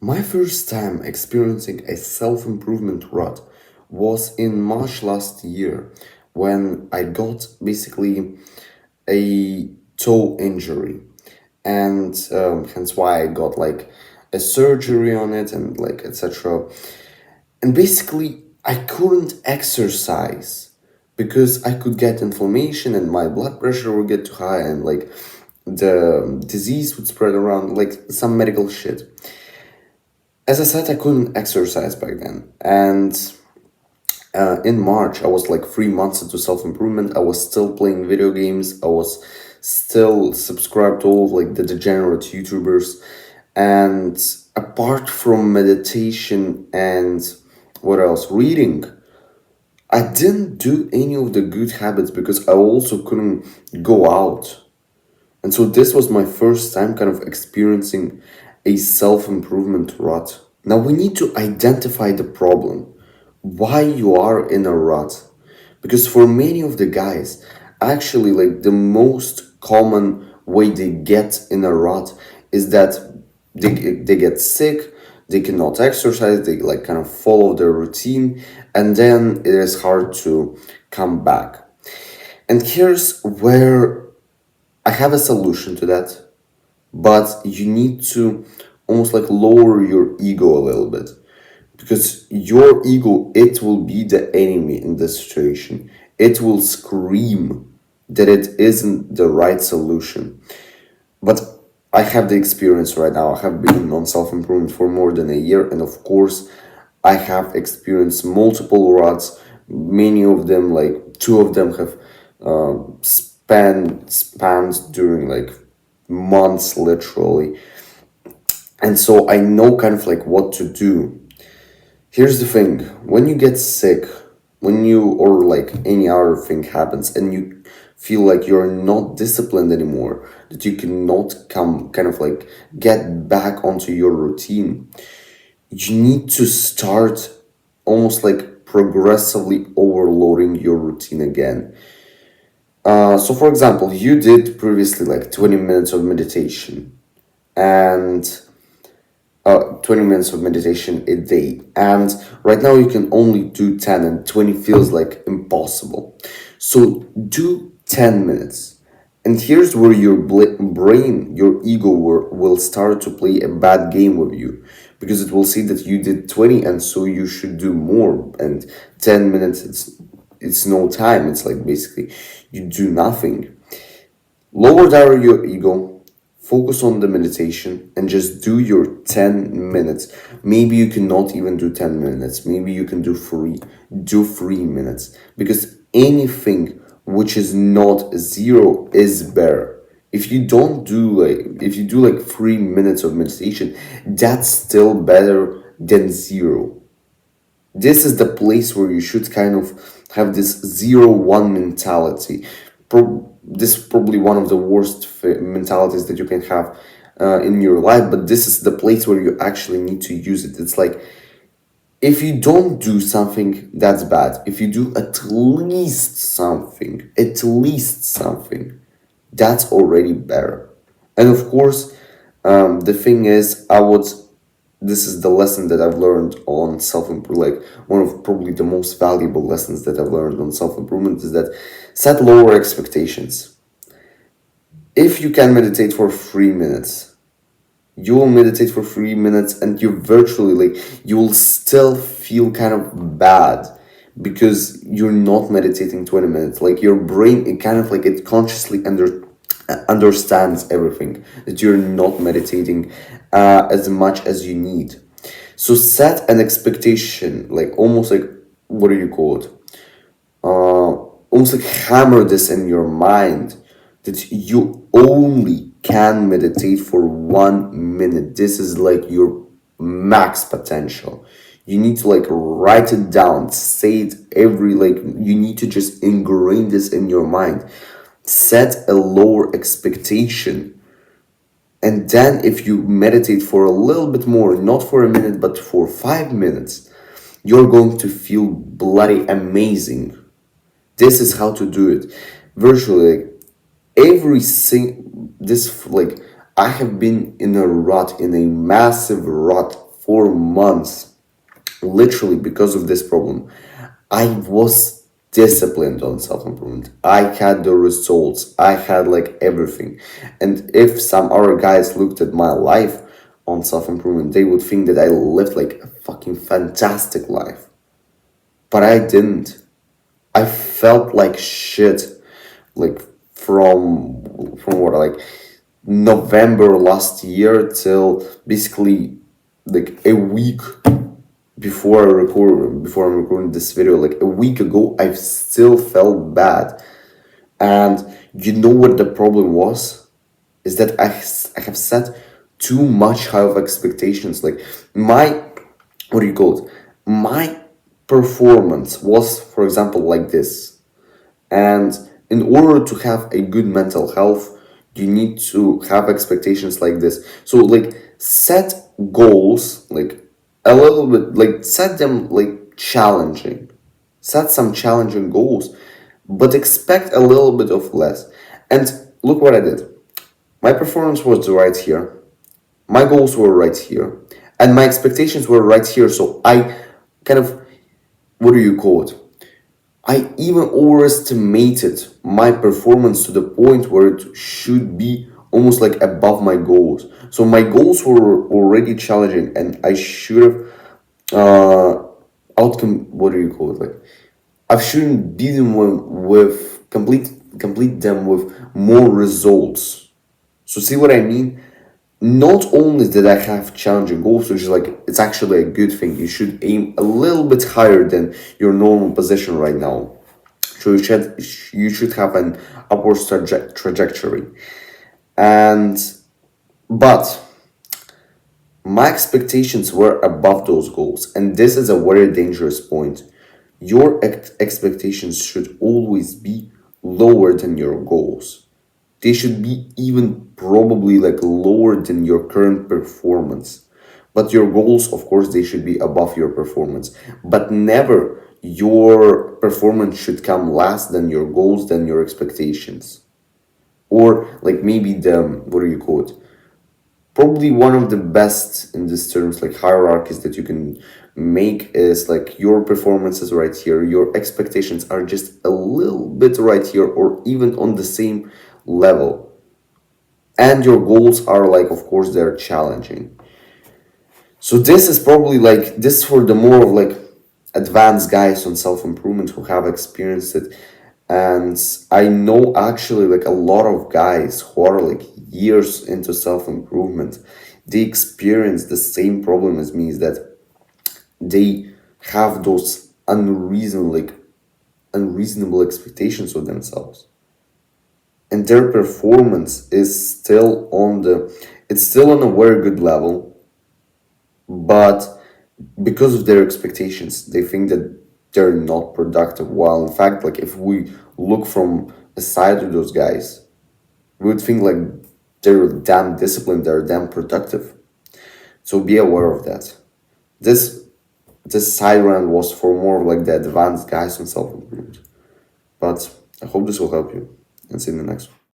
My first time experiencing a self improvement rut was in March last year when I got basically a toe injury, and hence why I got like a surgery on it and like etc. And basically, I couldn't exercise because I could get inflammation and my blood pressure would get too high and like the disease would spread around, like some medical shit. As I said, I couldn't exercise back then. And in March, I was like 3 months into self improvement. I was still playing video games. I was still subscribed to all of like the degenerate YouTubers. And apart from meditation and what else, reading, I didn't do any of the good habits because I also couldn't go out. And so this was my first time kind of experiencing a self improvement rut. Now we need to identify the problem, why you are in a rut. Because for many of the guys, actually, like the most common way they get in a rut is that they get sick, they cannot exercise, they like kind of follow their routine, and then it is hard to come back. And here's where I have a solution to that, but you need to almost like lower your ego a little bit because your ego, it will be the enemy in this situation. It will scream that it isn't the right solution. But I have the experience right now. I have been on self improvement for more than a year, and of course I have experienced multiple ruts. Many of them, like two of them, have spans during like months literally. And so I know kind of like what to do. Here's the thing, when you get sick, when you or like any other thing happens and you feel like you're not disciplined anymore, that you cannot come kind of like get back onto your routine, you need to start almost like progressively overloading your routine again. So for example, you did previously like 20 minutes of meditation and 20 minutes of meditation a day, and right now you can only do 10 and 20 feels like impossible. So do 10 minutes, and here's where your brain, your ego will start to play a bad game with you because it will see that you did 20 and so you should do more, and 10 minutes, it's no time, it's like basically you do nothing. Lower down your ego, focus on the meditation, and just do your 10 minutes. Maybe you cannot even do 10 minutes. Maybe you can do 3. Do 3 minutes. Because anything which is not zero is better. If you do like 3 minutes of meditation, that's still better than zero. This is the place where you should kind of have this 0-1 mentality. This is probably one of the worst mentalities that you can have in your life, but this is the place where you actually need to use it. It's like, if you don't do something, that's bad. If you do at least something, that's already better. And of course, the thing is, this is the lesson that I've learned on self improvement. Like one of probably the most valuable lessons that I've learned on self improvement is that set lower expectations. If you can meditate for 3 minutes, you will meditate for 3 minutes, and you will still feel kind of bad because you're not meditating 20 minutes. Like your brain, it kind of like it consciously understands everything, that you're not meditating as much as you need. So set an expectation, like almost like, what do you call it? Almost like hammer this in your mind that you only can meditate for 1 minute. This is like your max potential. You need to like write it down, say it you need to just ingrain this in your mind. Set a lower expectation. And then if you meditate for a little bit more, not for a minute, but for 5 minutes, you're going to feel bloody amazing. This is how to do it. Virtually, I have been in a rut, in a massive rut for months, literally because of this problem. I was disciplined on self improvement. I had the results. I had like everything. And if some other guys looked at my life on self improvement, they would think that I lived like a fucking fantastic life. But I didn't. I felt like shit, like from what, like November last year till basically like a week before I'm recording this video, like a week ago, I still felt bad. And you know what the problem was? Is that I have set too much high of expectations. Like my, what do you call it? My performance was, for example, like this. And in order to have a good mental health, you need to have expectations like this. So like set goals, like a little bit, like set them like challenging. Set some challenging goals, but expect a little bit of less. And look what I did. My performance was right here. My goals were right here. And my expectations were right here. So I kind of, what do you call it? I even overestimated my performance to the point where it should be almost like above my goals. So my goals were already challenging, and I should have outcome. What do you call it? Like I shouldn't beat them with complete them with more results. So see what I mean? Not only did I have challenging goals, which is like it's actually a good thing. You should aim a little bit higher than your normal position right now. So you should have an upwards trajectory. And but my expectations were above those goals, and this is a very dangerous point. Your expectations should always be lower than your goals. They should be even probably like lower than your current performance. But your goals, of course, they should be above your performance. But never your performance should come less than your goals, than your expectations. Or like maybe the, what do you call it? Probably one of the best in this terms, like hierarchies that you can make is like your performance is right here, your expectations are just a little bit right here, or even on the same level, and your goals are like, of course, they're challenging. So this is probably like this for the more of like advanced guys on self-improvement who have experienced it. And I know actually like a lot of guys who are like years into self-improvement, they experience the same problem as me, is that they have those unreasonable expectations of themselves, and their performance is still on the it's still on a very good level, but because of their expectations, they think that they're not productive. While in fact, like if we look from aside of those guys, we would think like they're damn disciplined, they're damn productive. So be aware of that. This this side round was for more of like the advanced guys on self improvement. But I hope this will help you, and see you in the next one.